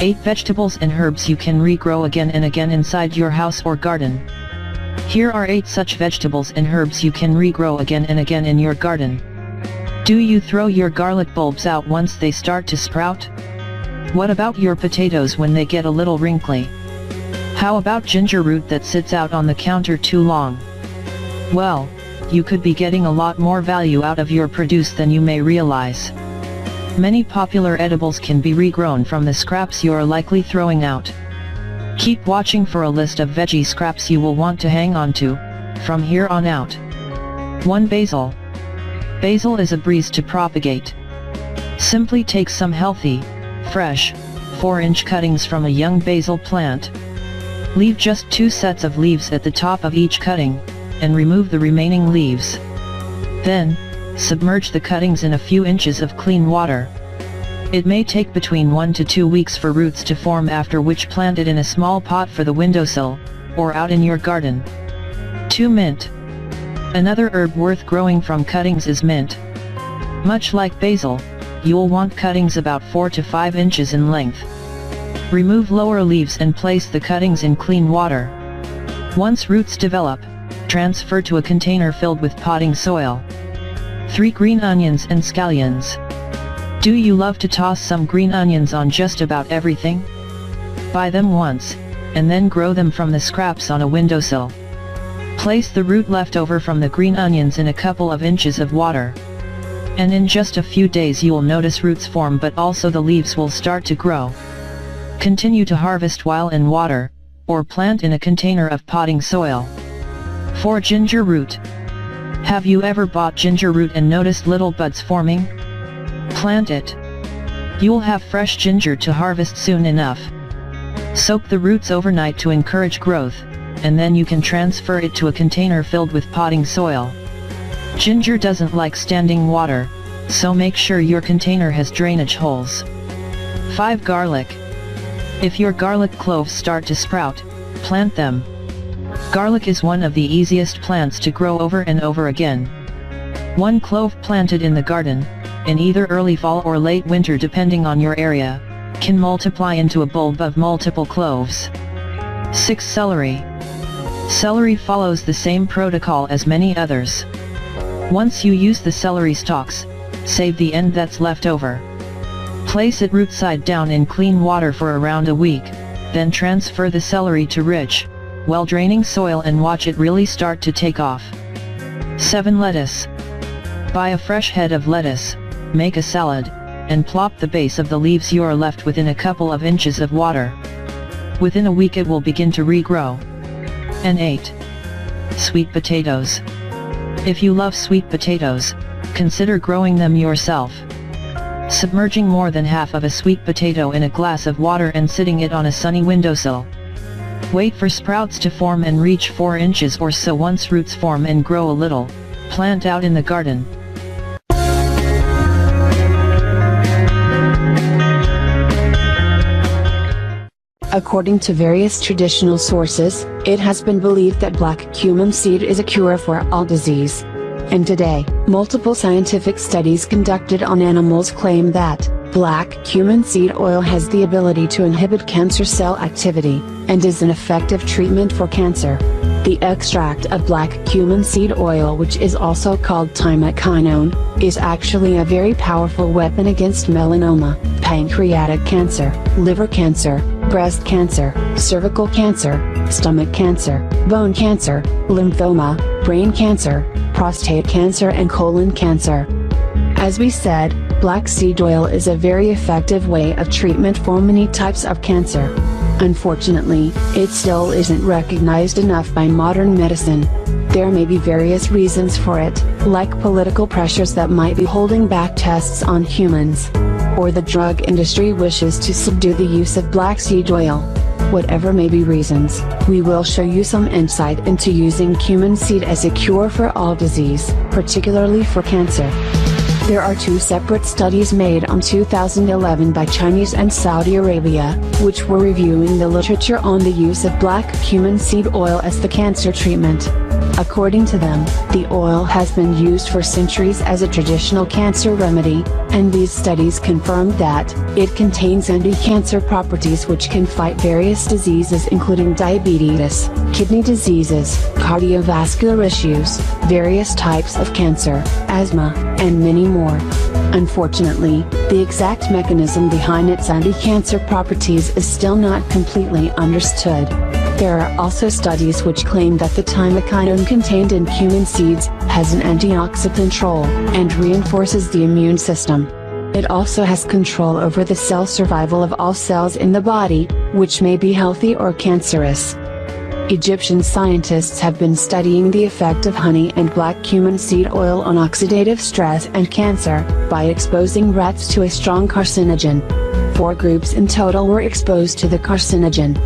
8 vegetables and herbs you can regrow again and again inside your house or garden. Here are 8 such vegetables and herbs you can regrow again and again in your garden. Do you throw your garlic bulbs out once they start to sprout? What about your potatoes when they get a little wrinkly? How about ginger root that sits out on the counter too long? Well, you could be getting a lot more value out of your produce than you may realize. Many popular edibles can be regrown from the scraps you are likely throwing out. Keep watching for a list of veggie scraps you will want to hang on to, from here on out. 1. Basil. Basil is a breeze to propagate. Simply take some healthy, fresh, 4-inch cuttings from a young basil plant. Leave just 2 sets of leaves at the top of each cutting, and remove the remaining leaves. Then, submerge the cuttings in a few inches of clean water. It may take between 1 to 2 weeks for roots to form, after which plant it in a small pot for the windowsill, or out in your garden. 2. Mint. Another herb worth growing from cuttings is mint. Much like basil, you'll want cuttings about 4 to 5 inches in length. Remove lower leaves and place the cuttings in clean water. Once roots develop, transfer to a container filled with potting soil. 3. Green onions and scallions. Do you love to toss some green onions on just about everything? Buy them once, and then grow them from the scraps on a windowsill. Place the root left over from the green onions in a couple of inches of water. And in just a few days you will notice roots form, but also the leaves will start to grow. Continue to harvest while in water, or plant in a container of potting soil. 4. Ginger root. Have you ever bought ginger root and noticed little buds forming? Plant it. You'll have fresh ginger to harvest soon enough. Soak the roots overnight to encourage growth, and then you can transfer it to a container filled with potting soil. Ginger doesn't like standing water, so make sure your container has drainage holes. 5. Garlic. If your garlic cloves start to sprout, plant them. Garlic is one of the easiest plants to grow over and over again. 1 clove planted in the garden, in either early fall or late winter depending on your area, can multiply into a bulb of multiple cloves. 6. Celery. Celery follows the same protocol as many others. Once you use the celery stalks, save the end that's left over. Place it root side down in clean water for around a week, then transfer the celery to rich, well-draining soil and watch it really start to take off. 7. Lettuce. Buy a fresh head of lettuce, make a salad, and plop the base of the leaves you are left with in a couple of inches of water. Within a week it will begin to regrow. And 8. Sweet potatoes. If you love sweet potatoes, consider growing them yourself. Submerging more than half of a sweet potato in a glass of water and sitting it on a sunny windowsill. Wait for sprouts to form and reach 4 inches or so. Once roots form and grow a little, plant out in the garden. According to various traditional sources, it has been believed that black cumin seed is a cure for all disease. And today, multiple scientific studies conducted on animals claim that black cumin seed oil has the ability to inhibit cancer cell activity, and is an effective treatment for cancer. The extract of black cumin seed oil, which is also called thymoquinone, is actually a very powerful weapon against melanoma, pancreatic cancer, liver cancer, breast cancer, cervical cancer, stomach cancer, bone cancer, lymphoma, brain cancer, prostate cancer and colon cancer. As we said, black seed oil is a very effective way of treatment for many types of cancer. Unfortunately, it still isn't recognized enough by modern medicine. There may be various reasons for it, like political pressures that might be holding back tests on humans. Or the drug industry wishes to subdue the use of black seed oil. Whatever may be reasons, we will show you some insight into using cumin seed as a cure for all disease, particularly for cancer. There are 2 separate studies made in 2011 by Chinese and Saudi Arabia, which were reviewing the literature on the use of black cumin seed oil as the cancer treatment. According to them, the oil has been used for centuries as a traditional cancer remedy, and these studies confirmed that it contains anti-cancer properties which can fight various diseases including diabetes, kidney diseases, cardiovascular issues, various types of cancer, asthma, and many more. Unfortunately, the exact mechanism behind its anti-cancer properties is still not completely understood. There are also studies which claim that the thymoquinone contained in cumin seeds has an antioxidant role and reinforces the immune system. It also has control over the cell survival of all cells in the body, which may be healthy or cancerous. Egyptian scientists have been studying the effect of honey and black cumin seed oil on oxidative stress and cancer, by exposing rats to a strong carcinogen. 4 groups in total were exposed to the carcinogen.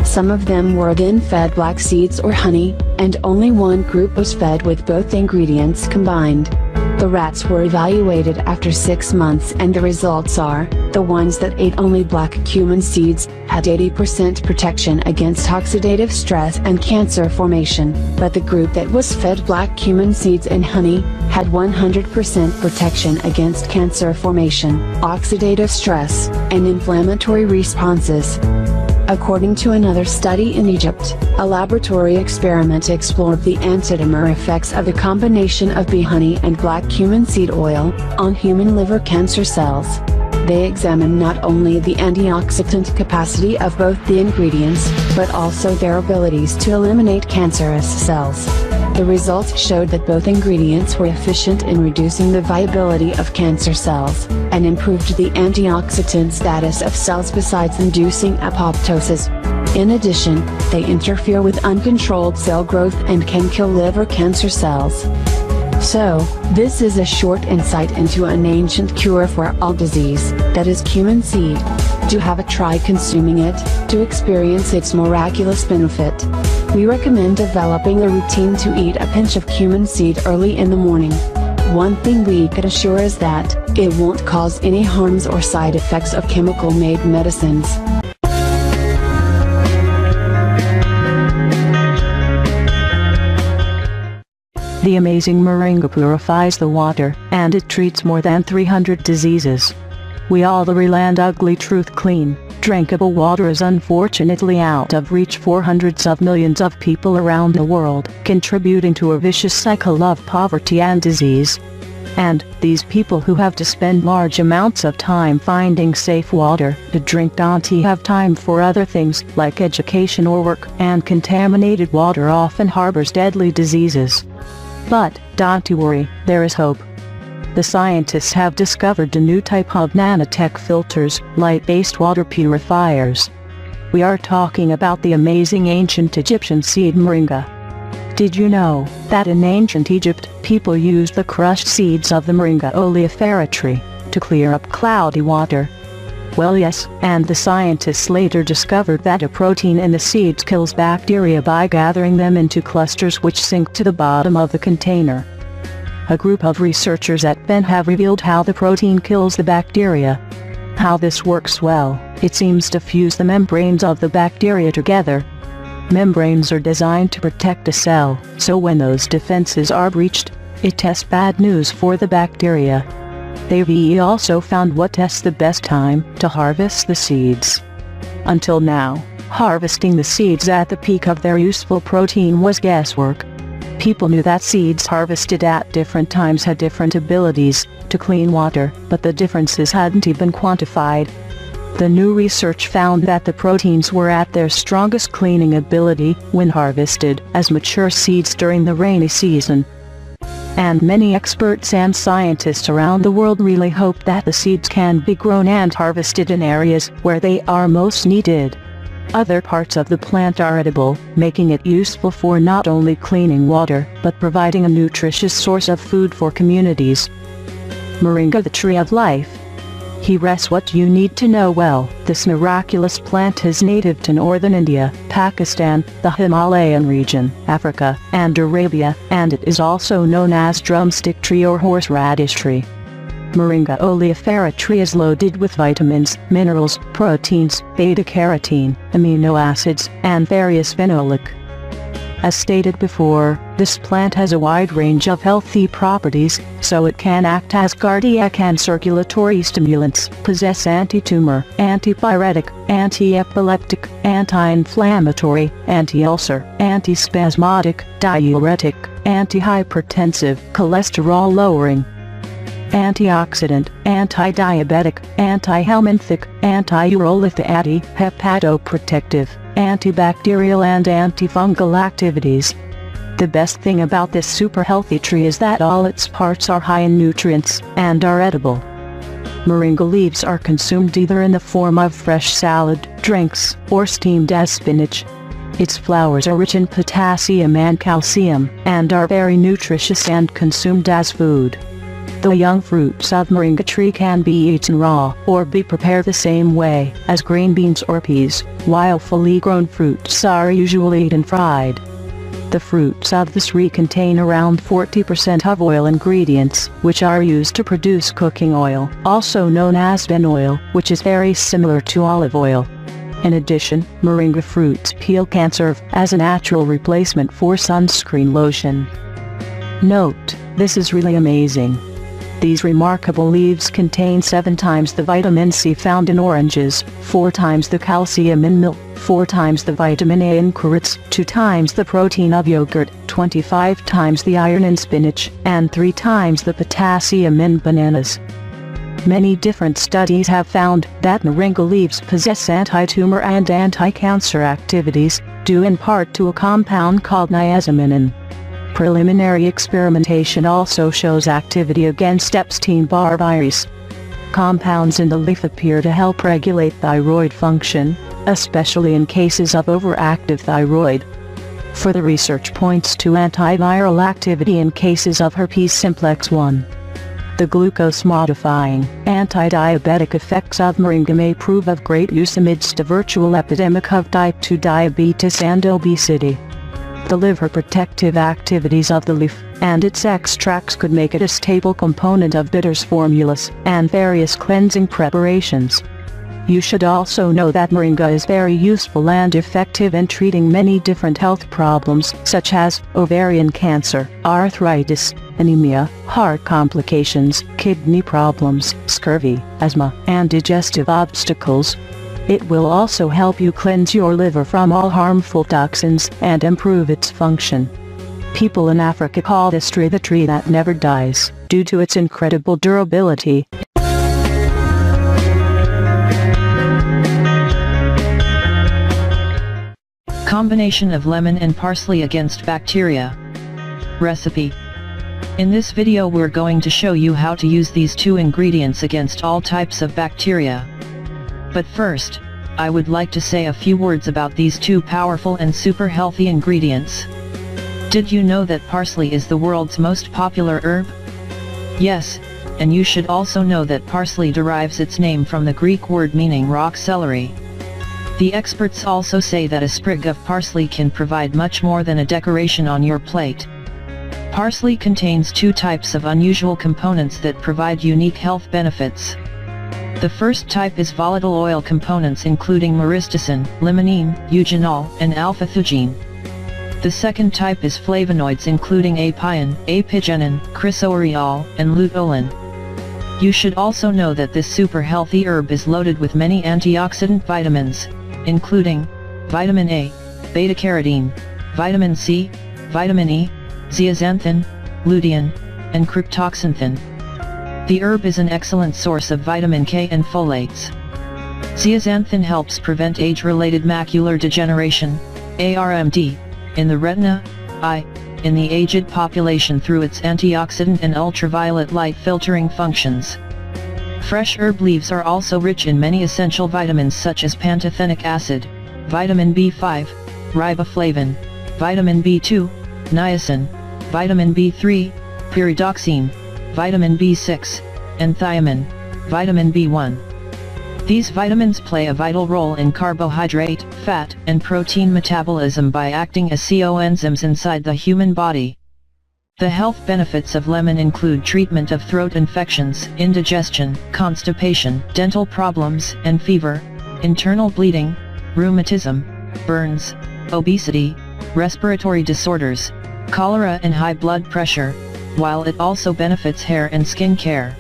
Some of them were then fed black seeds or honey, and only one group was fed with both ingredients combined. The rats were evaluated after 6 months and the results are, the ones that ate only black cumin seeds, had 80% protection against oxidative stress and cancer formation, but the group that was fed black cumin seeds and honey, had 100% protection against cancer formation, oxidative stress, and inflammatory responses. According to another study in Egypt, a laboratory experiment explored the antitumor effects of the combination of bee honey and black cumin seed oil, on human liver cancer cells. They examined not only the antioxidant capacity of both the ingredients, but also their abilities to eliminate cancerous cells. The results showed that both ingredients were efficient in reducing the viability of cancer cells, and improved the antioxidant status of cells besides inducing apoptosis. In addition, they interfere with uncontrolled cell growth and can kill liver cancer cells. So, this is a short insight into an ancient cure for all disease, that is cumin seed. Do have a try consuming it, to experience its miraculous benefit. We recommend developing a routine to eat a pinch of cumin seed early in the morning. One thing we can assure is that, it won't cause any harms or side effects of chemical-made medicines. The amazing moringa purifies the water, and it treats more than 300 diseases. We all the land ugly truth clean, drinkable water is unfortunately out of reach for hundreds of millions of people around the world, contributing to a vicious cycle of poverty and disease. And, these people who have to spend large amounts of time finding safe water to drink don't have time for other things like education or work, and contaminated water often harbors deadly diseases. But, don't worry, there is hope. The scientists have discovered a new type of nanotech filters, light-based water purifiers. We are talking about the amazing ancient Egyptian seed moringa. Did you know that in ancient Egypt, people used the crushed seeds of the moringa oleifera tree to clear up cloudy water? Well, yes, and the scientists later discovered that a protein in the seeds kills bacteria by gathering them into clusters which sink to the bottom of the container. A group of researchers at Penn have revealed how the protein kills the bacteria. How this works? Well, it seems to fuse the membranes of the bacteria together. Membranes are designed to protect a cell, so when those defenses are breached, it tests bad news for the bacteria. They've also found what tests the best time to harvest the seeds. Until now, harvesting the seeds at the peak of their useful protein was guesswork. People knew that seeds harvested at different times had different abilities to clean water, but the differences hadn't been quantified. The new research found that the proteins were at their strongest cleaning ability when harvested as mature seeds during the rainy season. And many experts and scientists around the world really hope that the seeds can be grown and harvested in areas where they are most needed. Other parts of the plant are edible, making it useful for not only cleaning water, but providing a nutritious source of food for communities. Moringa, the tree of life. Here's what you need to know. Well, this miraculous plant is native to northern India, Pakistan, the Himalayan region, Africa, and Arabia, and it is also known as drumstick tree or horseradish tree. Moringa oleifera tree is loaded with vitamins, minerals, proteins, beta-carotene, amino acids, and various phenolic As stated before, this plant has a wide range of healthy properties, so it can act as cardiac and circulatory stimulants, possess anti-tumor, antipyretic, anti-epileptic, anti-inflammatory, anti-ulcer, antispasmodic, diuretic, antihypertensive, cholesterol-lowering, antioxidant, anti-diabetic, anti-helminthic, anti-urolithic, anti-hepatoprotective, antibacterial and antifungal activities. The best thing about this super healthy tree is that all its parts are high in nutrients and are edible. Moringa leaves are consumed either in the form of fresh salad, drinks, or steamed as spinach. Its flowers are rich in potassium and calcium, and are very nutritious and consumed as food. The young fruits of moringa tree can be eaten raw, or be prepared the same way as green beans or peas, while fully grown fruits are usually eaten fried. The fruits of this tree contain around 40% of oil ingredients, which are used to produce cooking oil, also known as bean oil, which is very similar to olive oil. In addition, moringa fruits peel can serve as a natural replacement for sunscreen lotion. Note: this is really amazing. These remarkable leaves contain 7 times the vitamin C found in oranges, 4 times the calcium in milk, 4 times the vitamin A in carrots, 2 times the protein of yogurt, 25 times the iron in spinach, and 3 times the potassium in bananas. Many different studies have found that moringa leaves possess anti-tumor and anti-cancer activities, due in part to a compound called niacinamide. Preliminary experimentation also shows activity against Epstein-Barr virus. Compounds in the leaf appear to help regulate thyroid function, especially in cases of overactive thyroid. Further research points to antiviral activity in cases of herpes simplex 1. The glucose-modifying, anti-diabetic effects of moringa may prove of great use amidst a virtual epidemic of type 2 diabetes and obesity. The liver protective activities of the leaf and its extracts could make it a staple component of bitters formulas and various cleansing preparations. You should also know that moringa is very useful and effective in treating many different health problems such as ovarian cancer, arthritis, anemia, heart complications, kidney problems, scurvy, asthma, and digestive obstacles. It will also help you cleanse your liver from all harmful toxins and improve its function. People in Africa call this tree the tree that never dies, due to its incredible durability. Combination of lemon and parsley against bacteria. Recipe. In this video we're going to show you how to use these 2 ingredients against all types of bacteria. But first, I would like to say a few words about these 2 powerful and super healthy ingredients. Did you know that parsley is the world's most popular herb? Yes, and you should also know that parsley derives its name from the Greek word meaning rock celery. The experts also say that a sprig of parsley can provide much more than a decoration on your plate. Parsley contains 2 types of unusual components that provide unique health benefits. The first type is volatile oil components including myristicin, limonene, eugenol, and alpha-theogen. The second type is flavonoids including apion, apigenin, chrysoreol, and luteolin. You should also know that this super healthy herb is loaded with many antioxidant vitamins, including vitamin A, beta-carotene, vitamin C, vitamin E, zeaxanthin, lutein, and cryptoxanthin. The herb is an excellent source of vitamin K and folates. Zeaxanthin helps prevent age-related macular degeneration, ARMD, in the retina, eye, in the aged population through its antioxidant and ultraviolet light filtering functions. Fresh herb leaves are also rich in many essential vitamins such as pantothenic acid, vitamin B5, riboflavin, vitamin B2, niacin, vitamin B3, pyridoxine, vitamin B6, and thiamine, vitamin B1. These vitamins play a vital role in carbohydrate, fat, and protein metabolism by acting as coenzymes inside the human body. The health benefits of lemon include treatment of throat infections, indigestion, constipation, dental problems and fever, internal bleeding, rheumatism, burns, obesity, respiratory disorders, cholera and high blood pressure, while it also benefits hair and skin care.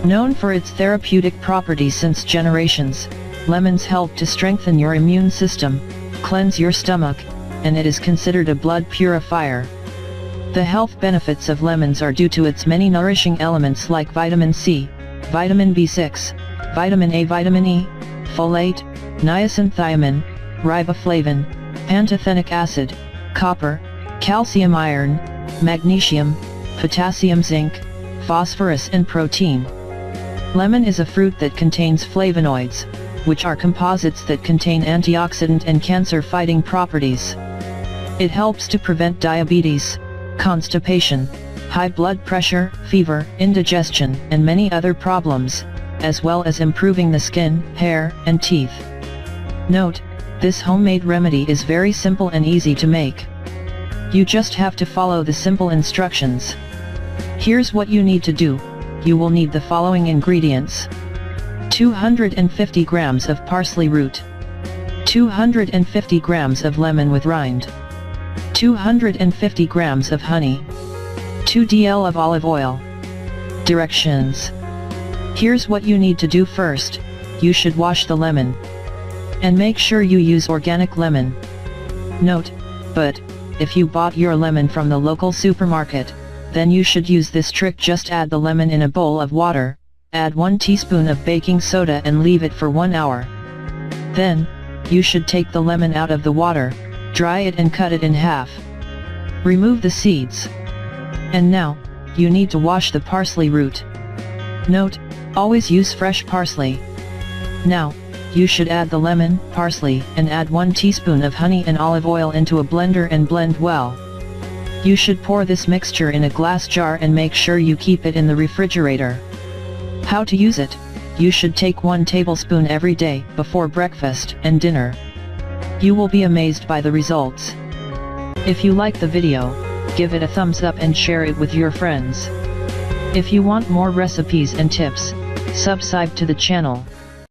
Known for its therapeutic properties since generations, lemons help to strengthen your immune system, cleanse your stomach, and it is considered a blood purifier. The health benefits of lemons are due to its many nourishing elements like vitamin C, vitamin B6, vitamin A, vitamin E, folate, niacin-thiamine, riboflavin, pantothenic acid, copper, calcium, iron, magnesium, potassium, zinc, phosphorus and protein. Lemon is a fruit that contains flavonoids, which are composites that contain antioxidant and cancer-fighting properties. It helps to prevent diabetes, constipation, high blood pressure, fever, indigestion, and many other problems, as well as improving the skin, hair, and teeth. Note, this homemade remedy is very simple and easy to make. You just have to follow the simple instructions. Here's what you need to do. You will need the following ingredients: 250 grams of parsley root, 250 grams of lemon with rind, 250 grams of honey, 2 dl of olive oil. Directions. Here's what you need to do first. You should wash the lemon. And make sure you use organic lemon. Note, but, if you bought your lemon from the local supermarket, then you should use this trick. Just add the lemon in a bowl of water, add 1 teaspoon of baking soda and leave it for 1 hour. Then, you should take the lemon out of the water, dry it and cut it in half. Remove the seeds. And now, you need to wash the parsley root. Note, always use fresh parsley. Now, you should add the lemon, parsley, and add 1 teaspoon of honey and olive oil into a blender and blend well. You should pour this mixture in a glass jar and make sure you keep it in the refrigerator. How to use it? You should take 1 tablespoon every day, before breakfast and dinner. You will be amazed by the results. If you like the video, give it a thumbs up and share it with your friends. If you want more recipes and tips, subscribe to the channel.